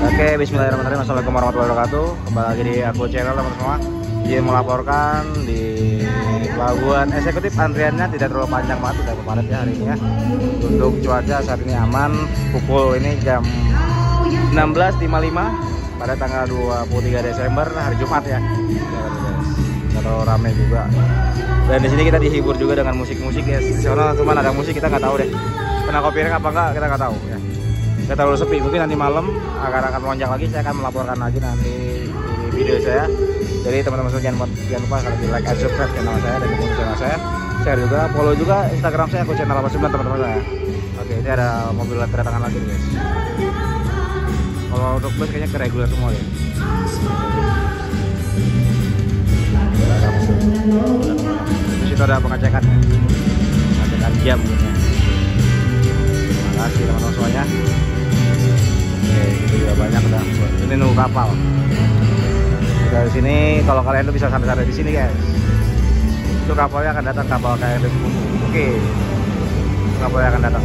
Oke, bismillahirrahmanirrahim. Assalamualaikum warahmatullahi wabarakatuh. Kembali lagi di aku channel teman-teman semua. Dia melaporkan di pelabuhan eksekutif, antriannya tidak terlalu panjang banget, tidak padat ya hari ini ya. Untuk cuaca saat ini aman. Pukul ini jam 16.55 pada tanggal 23 Desember hari Jumat ya. Nggak terlalu rame juga. Dan di sini kita dihibur juga dengan musik-musik ya. Di sana cuma ada musik, kita nggak tahu deh. Kena copyright apa enggak, kita nggak tahu ya. Kita terlalu sepi, mungkin nanti malam akan melonjak lagi. Saya akan melaporkan lagi nanti di video saya. Jadi teman-teman semua jangan lupa kalau di like and subscribe channel saya dan dukung channel saya. Share juga, follow juga Instagram saya, aku channel 89 teman-teman saya. Oke, ini ada mobil kedatangan lagi guys. Kalau untuk bus kayaknya ke reguler semua ya. Di situ ada pengecekan ya. Pengecekan jam gitu ya. Terima kasih teman-teman semuanya. Oke, itu juga banyak udah. Ini nunggu kapal. Dari sini kalau kalian tuh bisa santai-santai di sini guys. Itu kapalnya akan datang, kapal KRD. Oke. Kapalnya akan datang.